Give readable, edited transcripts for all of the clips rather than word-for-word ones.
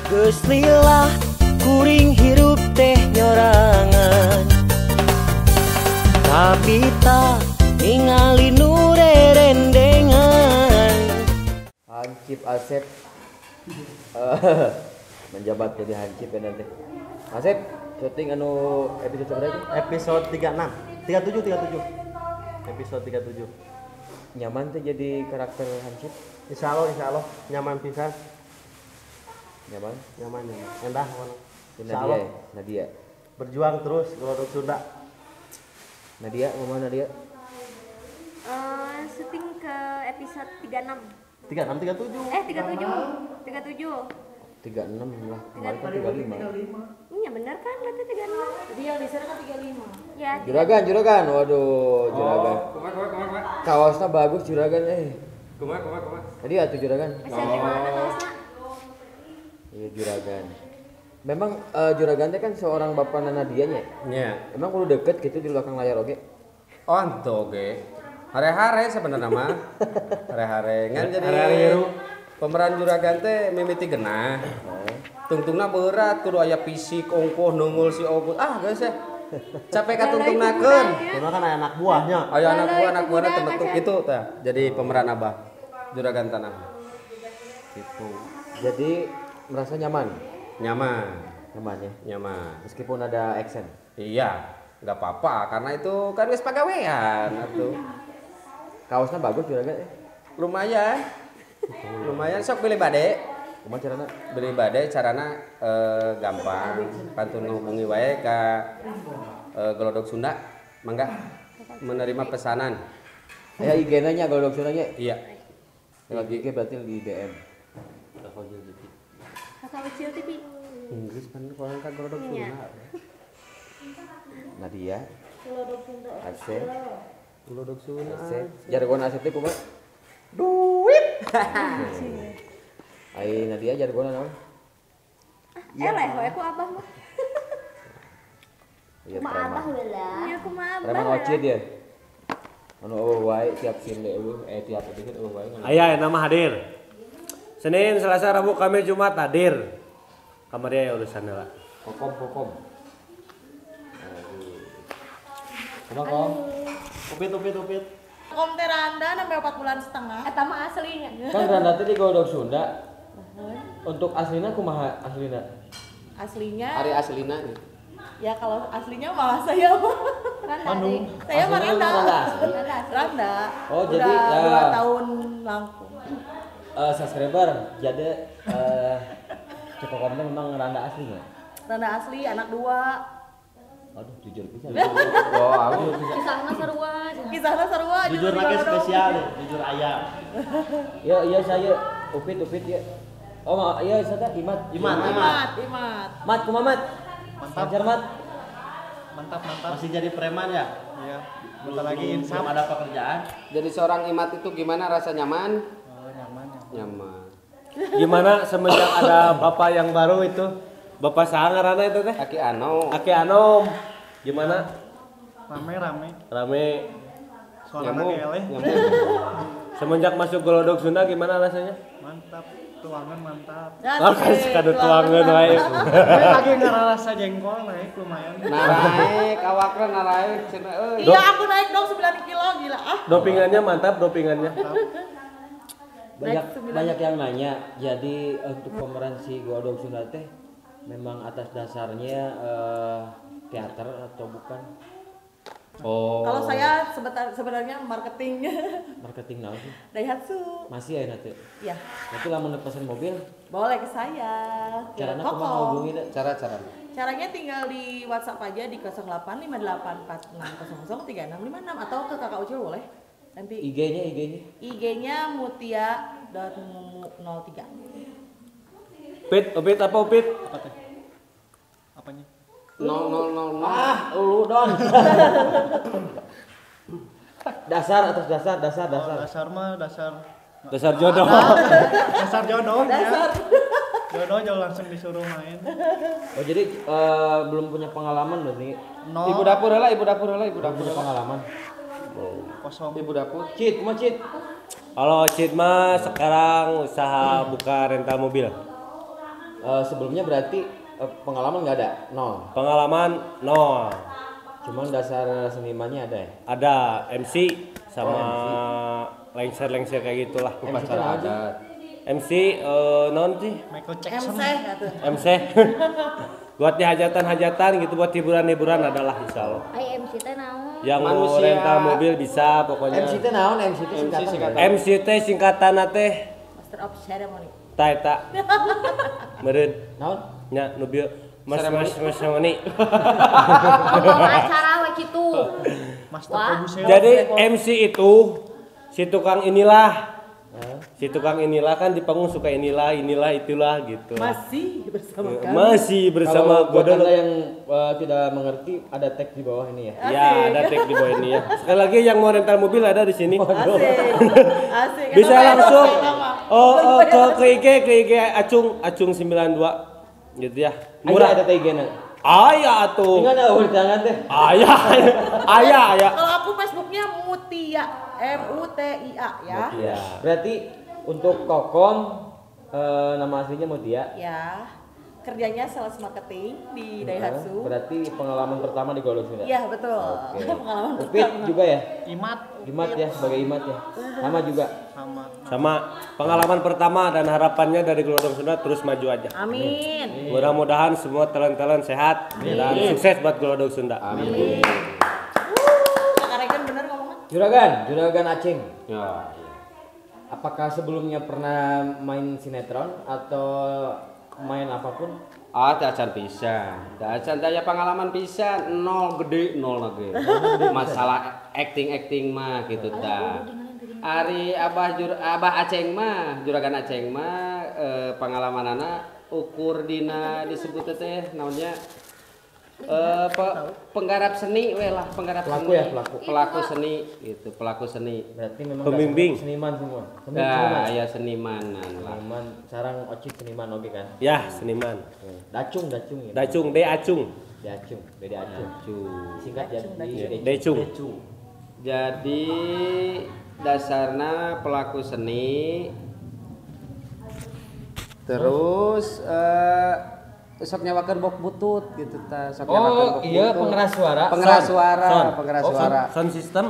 Geus lila kuring hirup teh nyorangan, tapi tak ningali nu rerendengan. Hansip Asep menjabat jadi Hansip ya nanti. Asep, syuting anu episode berapa? Episode 36, 37. Episode 37. Nyaman tuh jadi karakter Hansip? Insya Allah nyaman pisan. Nyaman? Endah Nadia ya? Nadia. Berjuang terus Glodok Sunda. Nadia, mau Nadia? Syuting ke episode 36. 36, 37. 37. 36 lah, kemarin kan 35. Iya benar kan berarti 36. Jadi yang di sana kan 35. Ya. Juragan, waduh, juragan. Kumaha. Kaosnya bagus juragan Kumaha. Tadi atuh juragan. Episode di mana kaosnya? Iya juragan. Memang juragan teh kan seorang bapak Nadia nya. Nya. Emang kudu deket gitu di belakang layar oge. Oh, ente oge. Hare-hare sebenarnya mah. Hare-hare ngan jadi pemeran juragan teh mimiti genah. Tungtungna berat kudu aya fisik ongkoh neungul si ogut. Geus ya. Capek ka tungtungnakeun. Karena kan anak buahnya. Aya anak buahna tembetuk itu tah. Jadi pemeran abah juragan tanah. Gitu. Jadi merasa nyaman Nyaman. ya. Nyaman. Meskipun ada action. Iya, nggak apa-apa karena itu kan wis pagawean atuh. Kaosnya bagus juragan Lumayan. Sok beli bade. Kumaha carana? Beli bade carana gampang. Pantun ngehubungi wae ka Glodok Sunda. Mangga menerima pesanan. Aya IG-na nya Glodok Sunda nya. Iya. Lewat IG berarti di DM. Kakak Ucil TV. Inggris kan orang ka Glodok Iya. Sunda. Nadia, Glodok Sunda. Asep, Glodok Sunda. jargon Asep teh kumaha? Duit. Ai Nadia jargon naon? Eleh we ku abah mah. Iya Kumaha abah preman. heula. Ya kumaha abah. Preman ocit ya. Anu eueuh wae tiap sinde eueuh tiap episode eueuh wae. Aya nama hadir. Senin, Selasa, Rabu, Kamis, Jumat hadir. Kamarnya ya urusan lah. Pokom. Kom. Upit. Kom teh randa sampai 4 bulan setengah. Eta mah aslinya. Kan Randa teh di Glodok Sunda. Untuk aslina kumaha aslina? Aslinya Ari aslina nih. ya kalau aslinya malah saya mah. Randa deh. Saya mah randa. Randa. Oh, Udah jadi 2 tahun langkung. subscriber jadi cukup komnya memang Randa aslinya. Randa asli anak 2. Aduh jujur bisa. Kisahna sarua. Kisahnya sarua. Jujur lagi spesial, jujur ayam. Iya saya upit ya. Oh iya saya Imat. Mat kumaha Mat? Mantap. Mantap. Masih jadi preman ya? Iya. Bentar lagi insaf ada pekerjaan. Jadi seorang imat itu gimana rasa nyaman? Oh, Nyaman. Gimana semenjak ada bapak yang baru itu? Bapak sangarana itu teh? Aki Anom. Gimana? Rame. Suaranya keleh. Semenjak masuk Glodok Sunda gimana rasanya? Mantap. Tuangan mantap. Kan sekadar tuangan wae. Lagi ngerasa jengkol naik lumayan. Naraik, awakna naraik cenah euy. Iya aku naik dong 9 kilo gila ah. Dopingannya mantap. Banyak yang nanya. Jadi untuk pemeran si Glodok Sunda teh memang atas dasarnya teater atau bukan? Oh. Kalau saya sebenarnya marketing. Marketing naon sih? Daihatsu. Masih ya nanti. Iya. Nanti lamun pesan mobil, Boleh ke saya. caranya Koko. kumaha hubungi deh? Cara. Caranya tinggal di WhatsApp aja di 085846003656 atau ke Kakak Ucil boleh. Nanti IG-nya. IG-nya mutia.03. Upit apa Upit? Apanya? 000. Lu don. Dasar atas dasar. Dasar mah dasar Dasar jodoh. Dasar jodoh. Jodoh jangan langsung disuruh main. Oh jadi belum punya pengalaman berarti. No. Ibu dapur heula. Punya pengalaman. Kosong. Ibu dapur. Cit, kumaha Cit? Kalau Cid mah sekarang usaha buka rental mobil. sebelumnya berarti pengalaman nggak ada? Nol. Pengalaman nol. Cuman dasar senimannya ada ya? Ada MC sama lengser-lengser kayak gitulah. Upacara adat. MC non sih? Michael Jackson. MC. Buat hajatan-hajatan gitu, buat hiburan-hiburan adalah insya Allah. MC teh naon? Yang mau Manusia. rental mobil bisa pokoknya. MC teh naon? MC teh singkatan. MC teh singkatan teh Master of Ceremony. ta meureun Naon? nya nu bieu mas ceremony. Ngomong acara we kitu. Master Wah. producer. Jadi MC itu si tukang inilah. Si tukang inilah kan di panggung suka inilah itulah gitu. Masih bersama kami. Masih bersama Kalau buat Godolo. Anda yang tidak mengerti, ada tag di bawah ini ya. Ya, ada tag di bawah ini ya. Sekali lagi yang mau rental mobil ada di sini. Asik. Bisa Kenapa? langsung Kenapa? ke IG Acung 92 gitu ya. Murah Murah. ada tag-nya. Aya atuh. Tinggal ada jangan teh. Aya. Kalau aku Facebooknya Mutia, MUTIA ya. Iya. Berarti untuk Kokom nama aslinya Mutia. Ya. Kerjanya sales marketing di Daihatsu. Berarti pengalaman pertama di Golok Sunda. Iya betul. Oke. Pengalaman Upit juga ya? Imat Ya, sebagai Imat ya. Sama juga. Sama pengalaman pertama dan harapannya dari Glodok Sunda terus maju aja. Amin. Mudah-mudahan semua talent-talent sehat dan sukses buat Glodok Sunda. Amin. Karekan bener ngomongnya. Juragan Aceng. Ya. Apakah sebelumnya pernah main sinetron atau main apapun? Tak acan pisan. Tak acan daya pengalaman pisan, nol gede nol lagi. Masalah acting mah gitu ta. Ari Abah Aceng mah, juragan Aceng mah pengalamanana ukur dina disebut teh naonnya penggarap seni we lah, penggarap Pelaku seni. ya, pelaku. Pelaku seni gitu, pelaku seni. Berarti memang Pembimbing. dasarnya seniman semua. Nah, ya senimanan lah. Seniman, sarang Ocit seniman oke kan? Ya, seniman. Dacung ya. Dacung, Acung. Dede Acung. Singkat jadi Decung. Jadi dasarnya pelaku seni terus sok nyawakeun bok butut gitu ta sok nyawakeun bok iya, butut. pengeras suara. pengeras Sound. suara Sound system.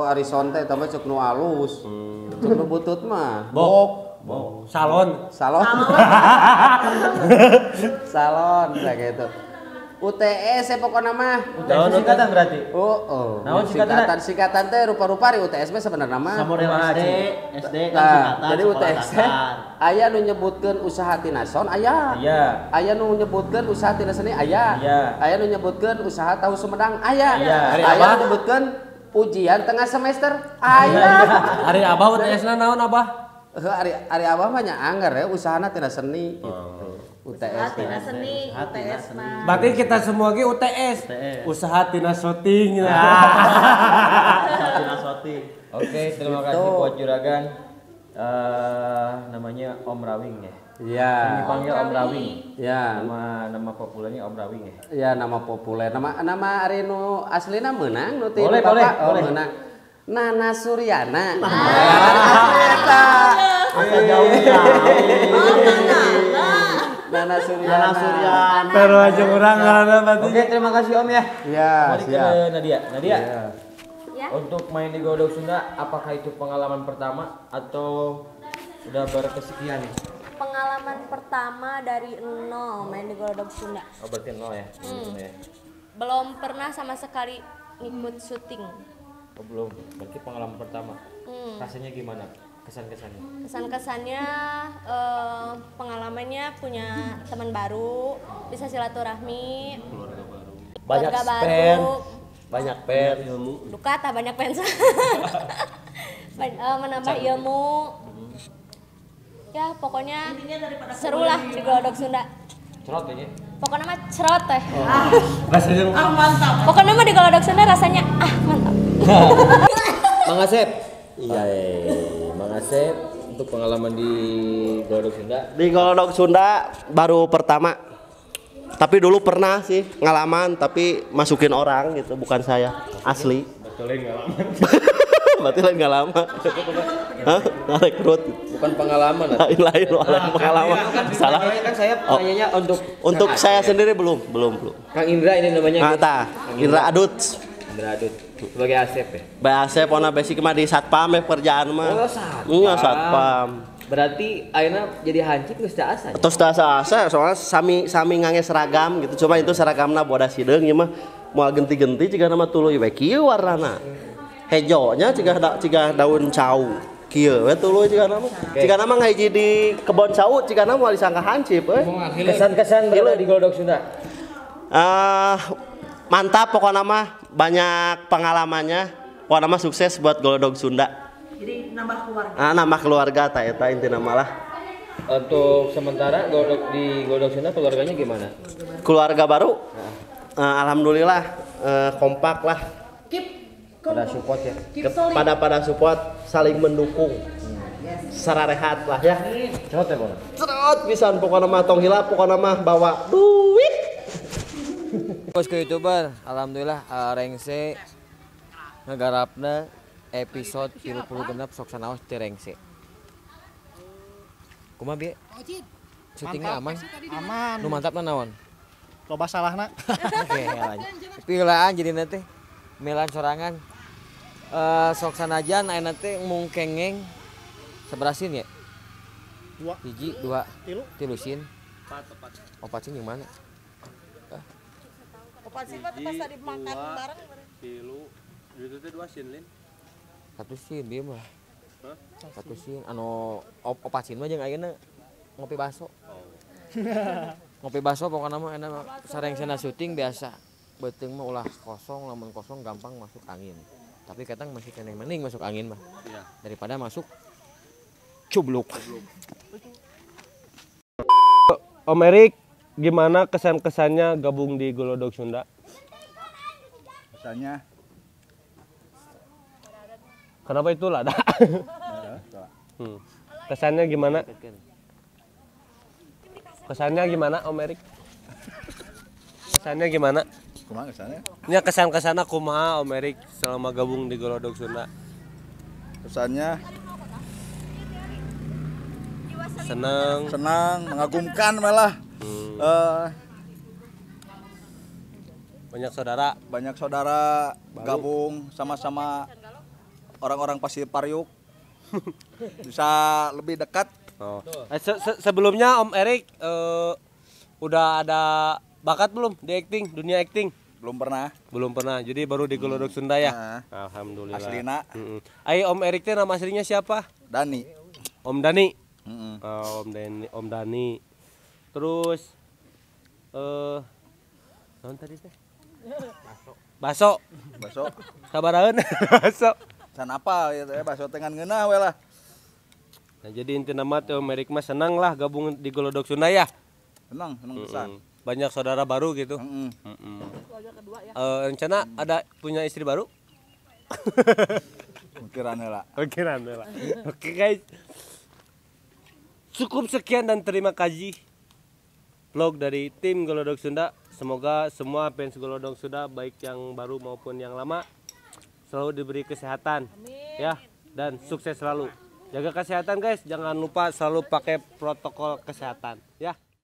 ari son teh tambah cek nu alus cek nu butut mah Bok. Salon. salon kayak gitu UTS pokoknya mah UTS singkatan berarti. Naon singkatan teh rupa-rupa di UTS mah sebenarnya mah Model SD kan Nah, singkatan. jadi sekolah UTS dasar. aya nu nyebutkeun usaha tina son aya. Aya nu nyebutkeun usaha tina seni aya. Aya nu nyebutkeun usaha tahu Sumedang aya. Aya nu nyebutkeun ujian tengah semester aya. Hari Abah UTS-na naon Abah? Ari abah mah nya anggar ya usahana tina seni gitu. UTS Tina seni, UTS mah. Berarti kita semua ge UTS. Usaha tina syuting. Tina Soti. Oke, terima kasih buat juragan. Namanya Om Rawing ya. Iya. Dipanggil Om Rawing. Ya. Nama populernya Om Rawing ya. Ya nama populer. Nama ari nu aslina meunang nu ti Boleh, Bapak. boleh. Meunang. Nana Suryana. Nana Suryana. Terus aja orang ngaranna berarti. Oke, terima kasih Om ya. Ya, Kembali ke siap. Nadia. Iya. Ya. Untuk main di Godok Sunda, apakah itu pengalaman pertama atau udah berkesekian? Pengalaman pertama dari nol main di Glodok Sunda. Oh, berarti nol ya? Ya. Belum pernah sama sekali ngikut syuting. Oh, belum. Berarti pengalaman pertama. Rasanya gimana? Kesan-kesannya? Kesan-kesannya pengalamannya punya teman baru, bisa silaturahmi, Banyak keluarga spend. baru. Banyak pen ilmu. Duka tak banyak pensa. Menambah ilmu. Ya pokoknya seru lah di Glodok Sunda. Cerot aja. Pokoknya mah cerot teh. Rasanya Mantap. Pokoknya mah di Glodok Sunda rasanya mantap. Mang Asep. Iya, Mang Asep untuk pengalaman di Glodok Sunda. Di Glodok Sunda baru pertama. Tapi dulu pernah sih ngalaman tapi masukin orang gitu, bukan saya. Asli. betulnya ngalaman. Berarti lain nggak lama. Hah? Ngerekrut. Bukan pengalaman. Lain pengalaman. Salah. Kan saya tanyanya Untuk saya sendiri belum. Kang Indra ini namanya. Ngata. Indra Adut. Indra Adut. Sebagai Asep ya. Asep pona basic mah di satpam kerjaan mah. Oh, satpam. Iya satpam. Berarti ayeuna jadi hancik geus teu asa. Terus asa soalnya sami ngange seragam gitu. Cuma itu seragamna bodas sideung ieu mah moal genti-genti ciga nama tuluy we kieu warnana. Hejonya ciga daun cau. Kieu we tuluy ciga nama. Ciga nama ngahiji di kebon cau ciga nama moal disangka hancip euy. Kesan-kesan berada di Glodok Sunda. Mantap pokoknya mah banyak pengalamannya. Pokoknya mah sukses buat Glodok Sunda. Jadi nambah keluarga. Nambah keluarga eta intina malah. Untuk sementara di Glodok Sunda keluarganya gimana? Keluarga baru? Alhamdulillah kompak lah. Pada support ya. Pada support, saling mendukung. Secara rehat lah ya. Cerot ya, Bang. Cerot pisan pokoknya mah tong hilap pokoknya mah bawa duit. Bos ke YouTuber, alhamdulillah Rengse ngegarapna episode 30 genep sok sanaos ti Rengse. Kumaha bieu? Syutingnya aman? Aman. Nu mantapna naon? Loba salahna. Oke, pilaan jadi nanti melan sorangan. Sok sanajan ayeuna teh mung kengeng sabarasin ya? 2. Hiji, 2, 3 sin. 4 sin yang mana? Opat sih mah pas tadi makan bareng. 3, itu teh 2 sin lin. 1 sin dia mah. 1 sin anu opat sin mah jeung ayeuna ngopi baso. Ngopi baso pokoknya mah enak sareng sana syuting biasa. Beuteung mah ulah kosong, lamun kosong gampang masuk angin. Tapi kadang masih keneng mending masuk angin mah. Iya. Daripada masuk cubluk. Om Erik, gimana kesan-kesannya gabung di Glodok Sunda? Kesannya Kenapa itu lada? Kesannya gimana? Kesannya gimana Om Erik? Kesannya gimana? kumaha kesannya? Ini kesan-kesanna kumaha Om Erik selama gabung di Glodok Sunda? Kesannya Senang, mengagumkan malah. banyak saudara gabung sama-sama orang-orang Pasir Pariuk. Bisa lebih dekat. Oh. Sebelumnya Om Erik udah ada bakat belum di dunia acting? Belum pernah. Jadi baru di Glodok Sunda ya. Alhamdulillah. Aslina. Om Erik teh nama aslinya siapa? Dani. Om Dani. Om Dani. Terus naon tadi teh? Baso. Sabaraeun baso. Can apa ya baso tengan ngeunah we lah. Nah, jadi inti nama teh Om Erik mah senang lah gabung di Glodok Sunda ya. Senang pisan. Banyak saudara baru gitu. Keluarga kedua ya. Rencana ada punya istri baru? Pikirannya lah. Oke guys. Cukup sekian dan terima kasih vlog dari tim Glodok Sunda. Semoga semua fans Glodok Sunda baik yang baru maupun yang lama selalu diberi kesehatan. Amin. Ya, dan sukses selalu. Jaga kesehatan guys, jangan lupa selalu pakai protokol kesehatan ya.